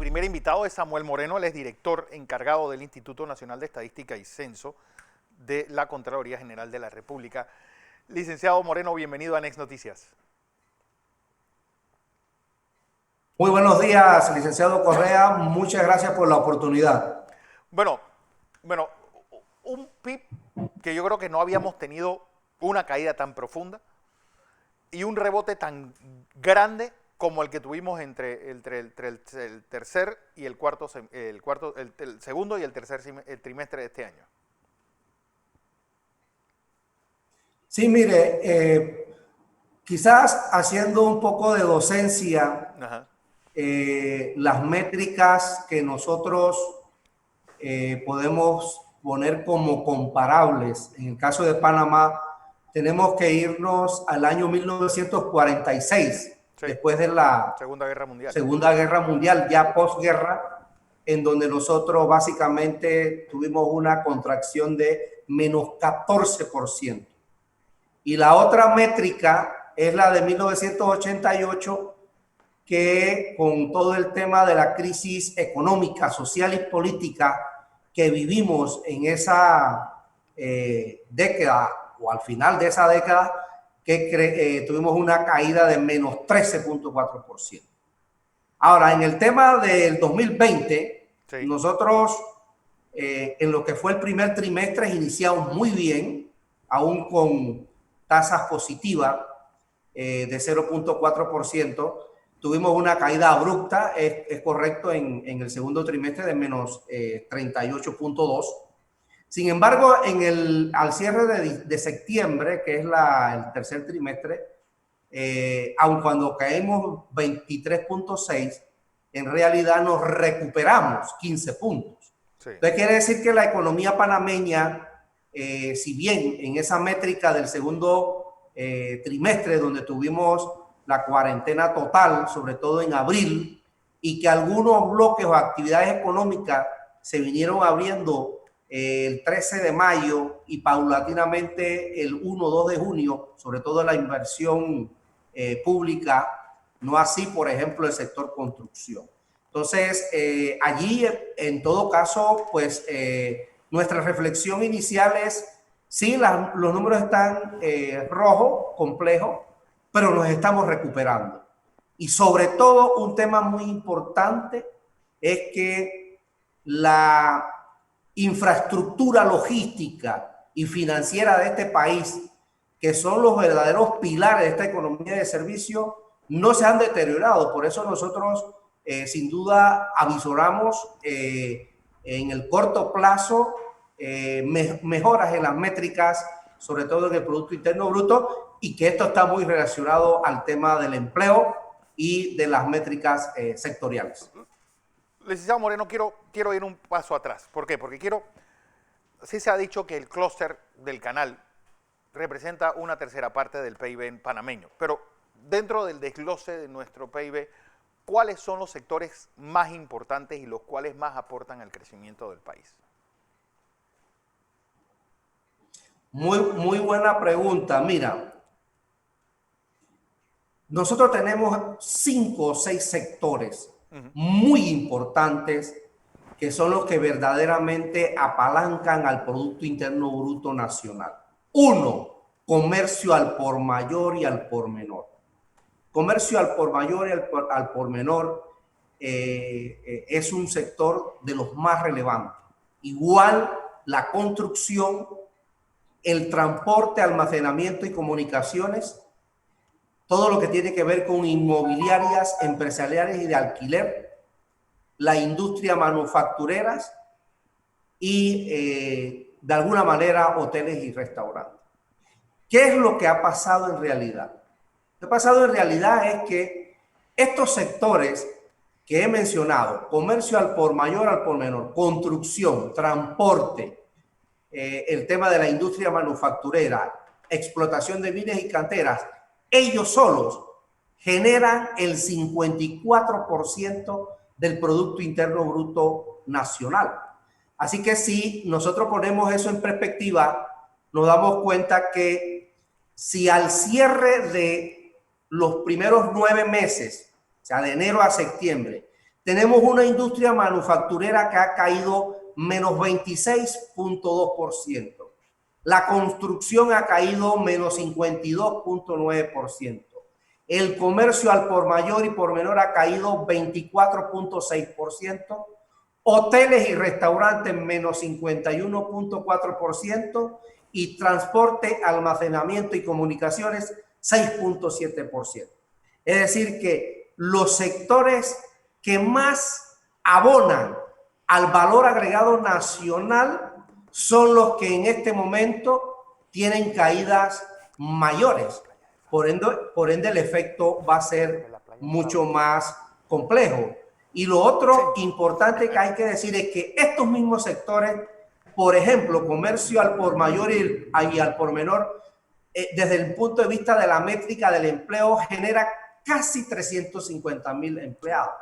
primer invitado es Samuel Moreno, él es director encargado del Instituto Nacional de Estadística y Censo de la Contraloría General de la República. Licenciado Moreno, bienvenido a Next Noticias. Muy buenos días, licenciado Correa. Muchas gracias por la oportunidad. Bueno, un PIB que yo creo que no habíamos tenido una caída tan profunda y un rebote tan grande como el que tuvimos entre el tercer y el segundo y el tercer trimestre de este año. Sí, mire, quizás haciendo un poco de docencia, Ajá. las métricas que nosotros podemos poner como comparables, en el caso de Panamá, tenemos que irnos al año 1946, Sí, después de la Segunda Guerra Mundial. Segunda Guerra Mundial, ya posguerra, en donde nosotros básicamente tuvimos una contracción de menos 14%. Y la otra métrica es la de 1988, que con todo el tema de la crisis económica, social y política que vivimos en esa década o al final de esa década, que tuvimos una caída de menos 13.4%. Ahora, en el tema del 2020, Sí. nosotros en lo que fue el primer trimestre iniciamos muy bien, aún con tasas positivas de 0.4%. Tuvimos una caída abrupta, es correcto, en el segundo trimestre de menos 38.2%. Sin embargo, al cierre de septiembre, que es el tercer trimestre, aun cuando caemos 23.6, en realidad nos recuperamos 15 puntos. Sí. Entonces quiere decir que la economía panameña, si bien en esa métrica del segundo trimestre, donde tuvimos la cuarentena total, sobre todo en abril, y que algunos bloques o actividades económicas se vinieron abriendo el 13 de mayo y paulatinamente el 1-2 de junio, sobre todo la inversión pública, no así, por ejemplo, el sector construcción. Entonces, allí, en todo caso, pues nuestra reflexión inicial es, sí, los números están rojos, complejos, pero nos estamos recuperando. Y sobre todo, un tema muy importante es que la infraestructura logística y financiera de este país, que son los verdaderos pilares de esta economía de servicio, no se han deteriorado. Por eso nosotros sin duda avisoramos en el corto plazo mejoras en las métricas, sobre todo en el Producto Interno Bruto, y que esto está muy relacionado al tema del empleo y de las métricas sectoriales. Licenciado Moreno, quiero ir un paso atrás. ¿Por qué? Porque sí se ha dicho que el clúster del canal representa una tercera parte del PIB panameño, pero dentro del desglose de nuestro PIB, ¿cuáles son los sectores más importantes y los cuales más aportan al crecimiento del país? Muy buena pregunta. Mira, nosotros tenemos 5 o 6 sectores muy importantes que son los que verdaderamente apalancan al Producto Interno Bruto Nacional. Uno, comercio al por mayor y al por menor. Comercio al por mayor y al por menor es un sector de los más relevantes. Igual la construcción, el transporte, almacenamiento y comunicaciones, todo lo que tiene que ver con inmobiliarias, empresariales y de alquiler, la industria manufactureras y de alguna manera hoteles y restaurantes. ¿Qué es lo que ha pasado en realidad? Lo que ha pasado en realidad es que estos sectores que he mencionado, comercio al por mayor, al por menor, construcción, transporte, el tema de la industria manufacturera, explotación de bienes y canteras, ellos solos generan el 54% del Producto Interno Bruto Nacional. Así que si nosotros ponemos eso en perspectiva, nos damos cuenta que si al cierre de los primeros 9 meses, o sea, de enero a septiembre, Tenemos una industria manufacturera que ha caído menos 26.2%. La construcción ha caído menos 52.9%. El comercio al por mayor y por menor ha caído 24.6%. Hoteles y restaurantes menos 51.4% y transporte, almacenamiento y comunicaciones 6.7%. Es decir que los sectores que más abonan al valor agregado nacional son los que en este momento tienen caídas mayores. Por ende el efecto va a ser mucho más complejo. Y lo otro importante que hay que decir es que estos mismos sectores, por ejemplo, comercio al por mayor y al por menor, desde el punto de vista de la métrica del empleo, genera casi 350,000 empleados.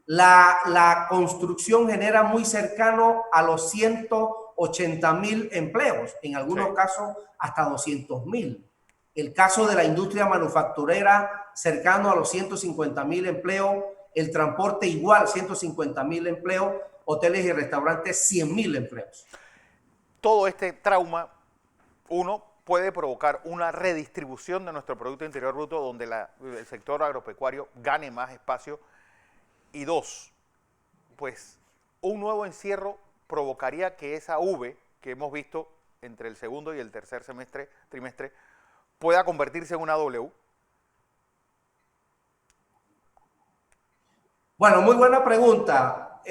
La construcción genera muy cercano a los 180,000 empleos, en algunos casos hasta 200,000. El caso de la industria manufacturera cercano a los 150,000 empleos, el transporte igual 150,000 empleos, hoteles y restaurantes 100,000 empleos. Todo este trauma, uno, puede provocar una redistribución de nuestro Producto Interior Bruto donde el sector agropecuario gane más espacio. Y dos, pues un nuevo encierro provocaría que esa V que hemos visto entre el segundo y el tercer trimestre pueda convertirse en una W. Bueno, muy buena pregunta.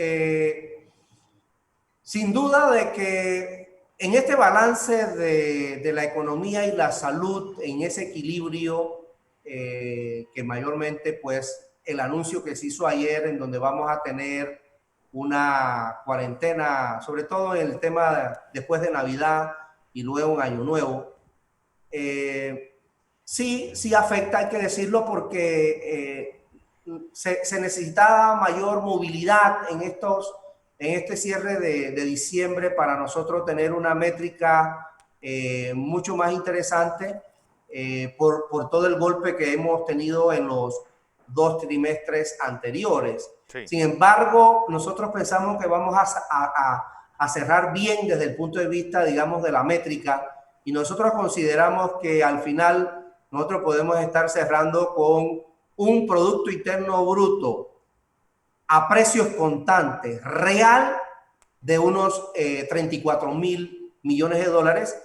Sin duda de que en este balance de la economía y la salud, en ese equilibrio que mayormente pues el anuncio que se hizo ayer en donde vamos a tener una cuarentena, sobre todo en el tema después de Navidad y luego en Año Nuevo, sí afecta, hay que decirlo, porque se necesitaba mayor movilidad en este cierre de diciembre para nosotros tener una métrica mucho más interesante por todo el golpe que hemos tenido en los 2 trimestres anteriores. Sí. Sin embargo, nosotros pensamos que vamos a cerrar bien desde el punto de vista, digamos, de la métrica, y nosotros consideramos que al final nosotros podemos estar cerrando con un Producto Interno Bruto a precios constantes real de unos 34,000 millones de dólares,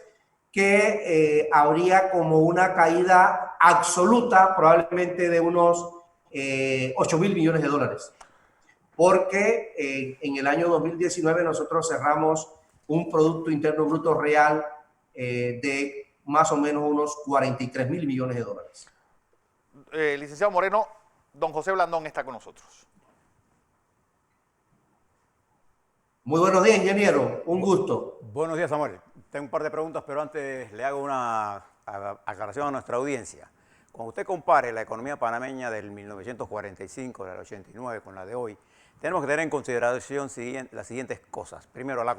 que habría como una caída absoluta probablemente de unos 8,000 millones de dólares. Porque en el año 2019 nosotros cerramos un Producto Interno Bruto real de más o menos unos 43,000 millones de dólares. Licenciado Moreno, don José Blandón está con nosotros. Muy buenos días, ingeniero. Un gusto. Buenos días, Samuel. Tengo un par de preguntas, pero antes le hago una aclaración a nuestra audiencia. Cuando usted compare la economía panameña del 1945, del 89, con la de hoy, tenemos que tener en consideración las siguientes cosas. Primero, la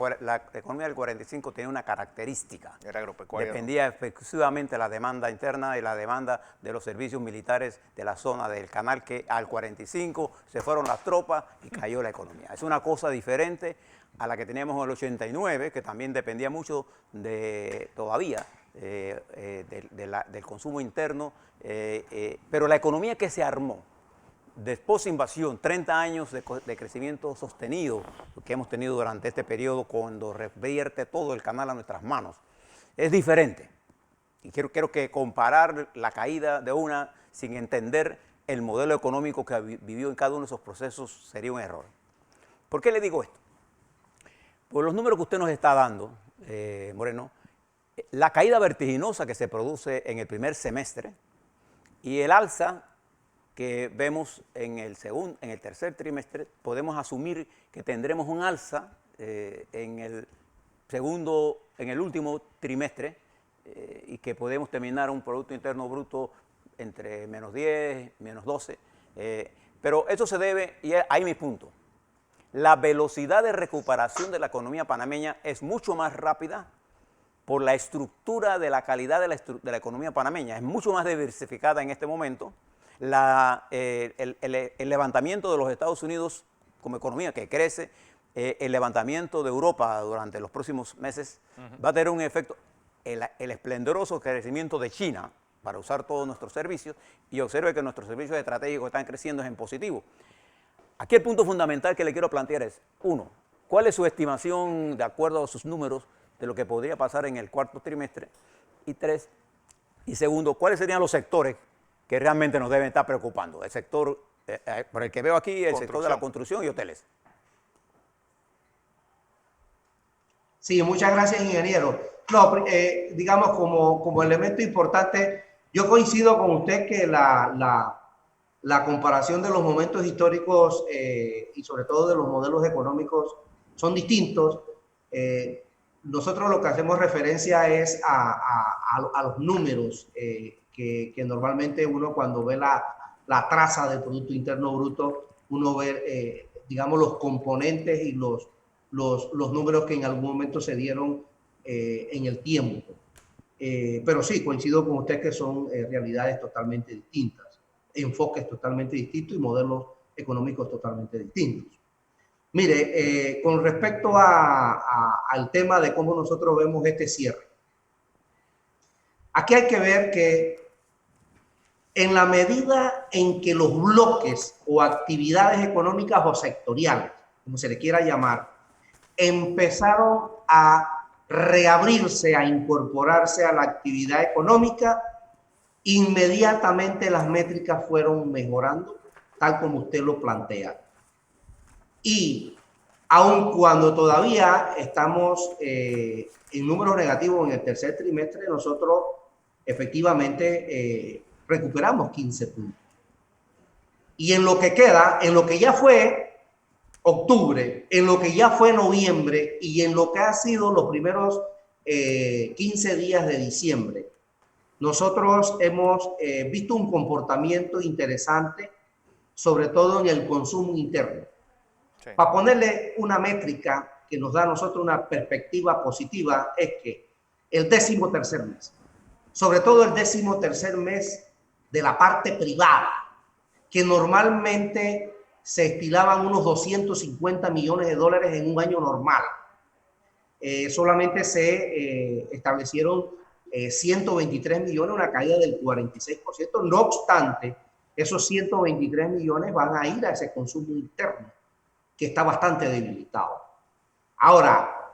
economía del 45 tiene una característica. Era agropecuaria. Dependía exclusivamente de la demanda interna y la demanda de los servicios militares de la zona del canal, que al 45 se fueron las tropas y cayó la economía. Es una cosa diferente a la que teníamos en el 89, que también dependía mucho todavía del consumo interno, pero la economía que se armó después de invasión, 30 años de crecimiento sostenido que hemos tenido durante este periodo, cuando revierte todo el canal a nuestras manos, es diferente. Y quiero que comparar la caída de una sin entender el modelo económico que vivió en cada uno de esos procesos sería un error. ¿Por qué le digo esto? Por los números que usted nos está dando, Moreno, la caída vertiginosa que se produce en el primer semestre y el alza que vemos en el tercer trimestre, podemos asumir que tendremos un alza en el último trimestre y que podemos terminar un Producto Interno Bruto entre menos 10, menos 12. Pero eso se debe, y ahí mi punto, la velocidad de recuperación de la economía panameña es mucho más rápida por la estructura de la calidad de la economía panameña. Es mucho más diversificada en este momento. El levantamiento de los Estados Unidos como economía que crece, el levantamiento de Europa durante los próximos meses va a tener un efecto, el esplendoroso crecimiento de China para usar todos nuestros servicios, y observe que nuestros servicios estratégicos están creciendo en positivo. Aquí el punto fundamental que le quiero plantear es, uno, ¿cuál es su estimación de acuerdo a sus números de lo que podría pasar en el cuarto trimestre? Y segundo, ¿cuáles serían los sectores que realmente nos deben estar preocupando? El sector, por el que veo aquí, el sector de la construcción y hoteles. Sí, muchas gracias, ingeniero. No, digamos, como elemento importante, yo coincido con usted que la comparación de los momentos históricos y sobre todo de los modelos económicos son distintos. Nosotros lo que hacemos referencia es a los números que normalmente uno cuando ve la traza del Producto Interno Bruto, uno ve, digamos, los componentes y los números que en algún momento se dieron en el tiempo. Pero sí, coincido con usted que son realidades totalmente distintas, enfoques totalmente distintos y modelos económicos totalmente distintos. Mire, con respecto al tema de cómo nosotros vemos este cierre, aquí hay que ver que en la medida en que los bloques o actividades económicas o sectoriales, como se le quiera llamar, empezaron a reabrirse, a incorporarse a la actividad económica, inmediatamente las métricas fueron mejorando, tal como usted lo plantea. Y aun cuando todavía estamos en números negativos en el tercer trimestre, nosotros efectivamente recuperamos 15 puntos. Y en lo que queda, en lo que ya fue octubre, en lo que ya fue noviembre y en lo que ha sido los primeros 15 días de diciembre, nosotros hemos visto un comportamiento interesante, sobre todo en el consumo interno. Sí. Para ponerle una métrica que nos da a nosotros una perspectiva positiva, es que el 13º mes, sobre todo el 13º mes de la parte privada, que normalmente se estilaban unos 250 millones de dólares en un año normal. Solamente se establecieron 123 millones, una caída del 46%. No obstante, esos 123 millones van a ir a ese consumo interno, que está bastante debilitado. Ahora,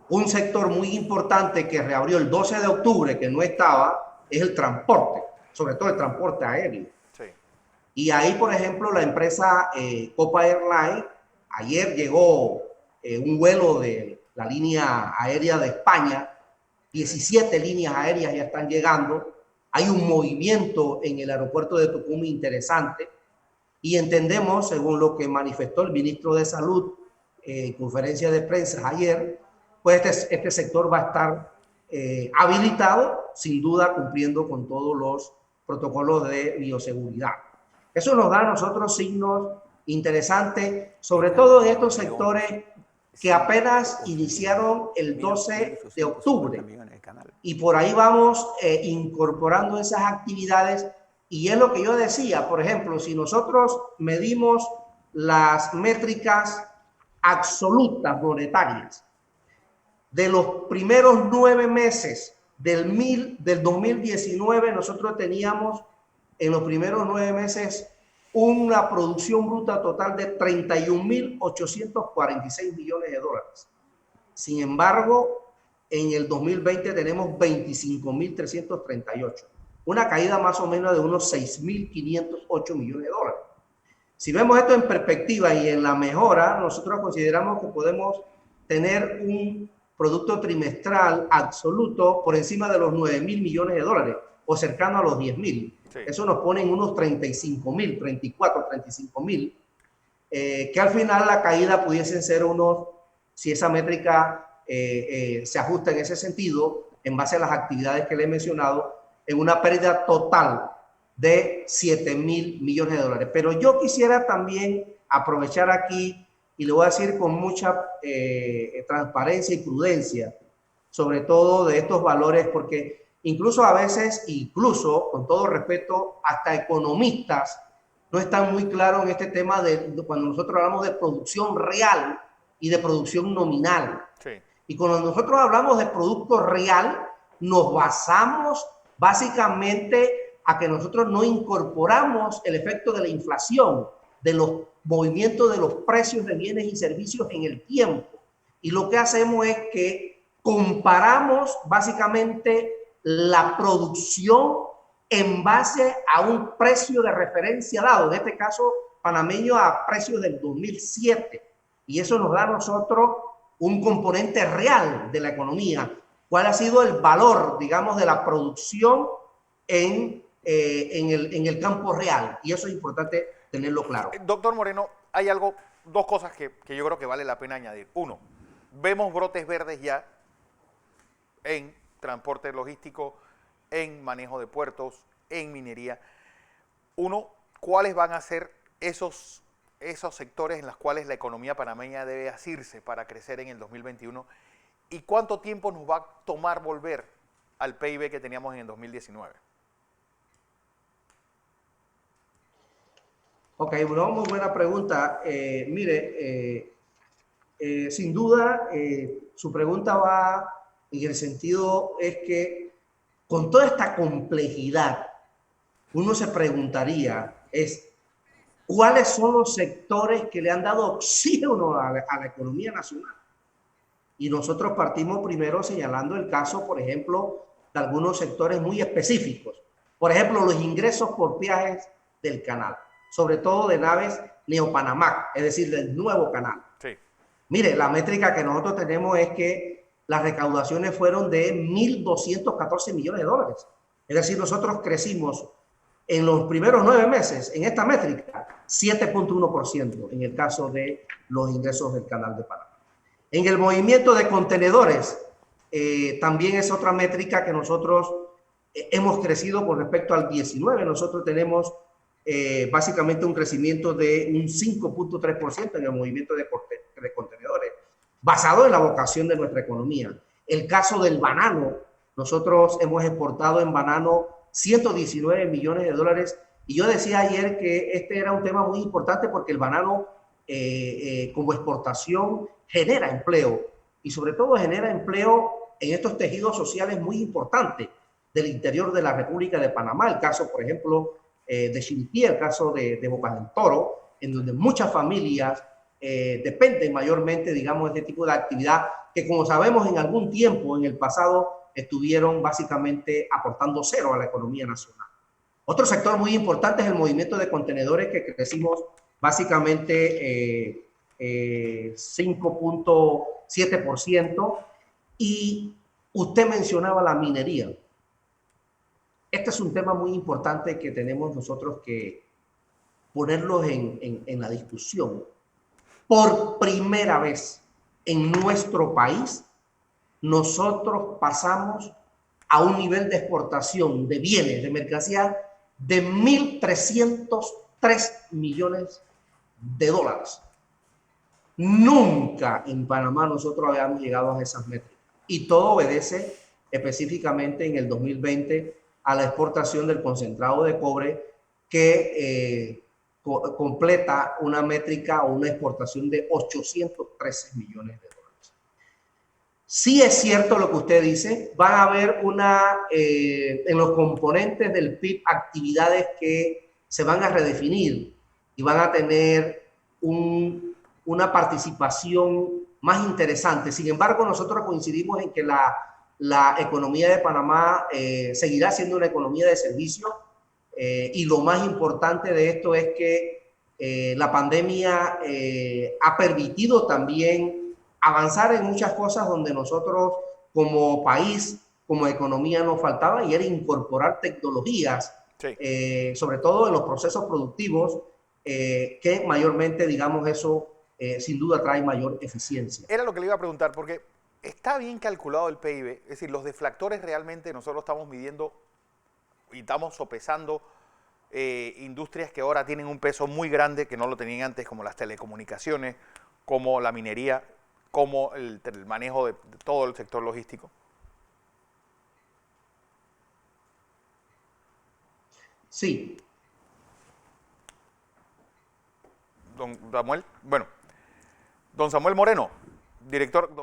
un sector muy importante que reabrió el 12 de octubre, que no estaba, es el transporte, sobre todo el transporte aéreo. Y ahí, por ejemplo, la empresa Copa Airlines, ayer llegó un vuelo de la línea aérea de España, 17 líneas aéreas ya están llegando, hay un movimiento en el aeropuerto de Tocumen interesante y entendemos, según lo que manifestó el ministro de Salud en conferencia de prensa ayer, pues este sector va a estar habilitado, sin duda cumpliendo con todos los protocolos de bioseguridad. Eso nos da a nosotros signos interesantes, sobre todo en estos sectores que apenas iniciaron el 12 de octubre. Y por ahí vamos incorporando esas actividades. Y es lo que yo decía, por ejemplo, si nosotros medimos las métricas absolutas monetarias de los primeros 9 meses del 2019, nosotros teníamos en los primeros 9 meses una producción bruta total de 31.846 millones de dólares. Sin embargo, en el 2020 tenemos 25.338, una caída más o menos de unos 6.508 millones de dólares. Si vemos esto en perspectiva y en la mejora, nosotros consideramos que podemos tener un producto trimestral absoluto por encima de los 9.000 millones de dólares o cercano a los 10.000. Sí. Eso nos pone en unos 35.000, 34, 35.000, que al final la caída pudiesen ser unos, si esa métrica se ajusta en ese sentido, en base a las actividades que le he mencionado, en una pérdida total de 7.000 millones de dólares. Pero yo quisiera también aprovechar aquí, y le voy a decir con mucha transparencia y prudencia, sobre todo de estos valores, porque Incluso a veces, incluso, con todo respeto, hasta economistas no están muy claros en este tema de cuando nosotros hablamos de producción real y de producción nominal. Sí. Y cuando nosotros hablamos de producto real, nos basamos básicamente a que nosotros no incorporamos el efecto de la inflación, de los movimientos de los precios de bienes y servicios en el tiempo. Y lo que hacemos es que comparamos básicamente la producción en base a un precio de referencia dado, en este caso panameño a precios del 2007. Y eso nos da a nosotros un componente real de la economía. ¿Cuál ha sido el valor, digamos, de la producción en el campo real? Y eso es importante tenerlo claro. Doctor Moreno, hay dos cosas que yo creo que vale la pena añadir. Uno, vemos brotes verdes ya en transporte logístico, en manejo de puertos, en minería. Uno, ¿cuáles van a ser esos sectores en los cuales la economía panameña debe asirse para crecer en el 2021? ¿Y cuánto tiempo nos va a tomar volver al PIB que teníamos en el 2019? Ok, bueno, muy buena pregunta. Sin duda, su pregunta va en el sentido es que con toda esta complejidad, uno se preguntaría ¿cuáles son los sectores que le han dado oxígeno a la economía nacional? Y nosotros partimos primero señalando el caso, por ejemplo, de algunos sectores muy específicos. Por ejemplo, los ingresos por viajes del canal, sobre todo de naves Neopanamac, es decir, del nuevo canal. Sí. Mire, la métrica que nosotros tenemos es que las recaudaciones fueron de 1.214 millones de dólares. Es decir, nosotros crecimos en los primeros 9 meses, en esta métrica, 7.1% en el caso de los ingresos del Canal de Panamá. En el movimiento de contenedores, también es otra métrica que nosotros hemos crecido con respecto al 19. Nosotros tenemos básicamente un crecimiento de un 5.3% en el movimiento de contenedores, basado en la vocación de nuestra economía. El caso del banano, nosotros hemos exportado en banano 119 millones de dólares. Y yo decía ayer que este era un tema muy importante porque el banano como exportación genera empleo y sobre todo genera empleo en estos tejidos sociales muy importantes del interior de la República de Panamá. El caso, por ejemplo, de Chiriquí, el caso de Bocas del Toro, en donde muchas familias dependen mayormente, digamos, de este tipo de actividad que, como sabemos, en algún tiempo en el pasado estuvieron básicamente aportando cero a la economía nacional. Otro sector muy importante es el movimiento de contenedores, que crecimos básicamente 5.7%. Y usted mencionaba la minería. Este es un tema muy importante que tenemos nosotros que ponerlos en la discusión. Por primera vez en nuestro país, nosotros pasamos a un nivel de exportación de bienes, de mercancías, de 1.303 millones de dólares. Nunca en Panamá nosotros habíamos llegado a esas métricas. Y todo obedece específicamente en el 2020 a la exportación del concentrado de cobre que completa una métrica o una exportación de 813 millones de dólares. Sí es cierto lo que usted dice, van a haber en los componentes del PIB actividades que se van a redefinir y van a tener una participación más interesante. Sin embargo, nosotros coincidimos en que la economía de Panamá seguirá siendo una economía de servicio y lo más importante de esto es que la pandemia ha permitido también avanzar en muchas cosas donde nosotros como país, como economía nos faltaba, y era incorporar tecnologías, sí, sobre todo en los procesos productivos, que mayormente, digamos, eso sin duda trae mayor eficiencia. Era lo que le iba a preguntar, porque está bien calculado el PIB, es decir, los deflactores realmente nosotros estamos midiendo y estamos sopesando industrias que ahora tienen un peso muy grande que no lo tenían antes, como las telecomunicaciones, como la minería, como el manejo de todo el sector logístico. Sí. Don Samuel, bueno, don Samuel Moreno, director.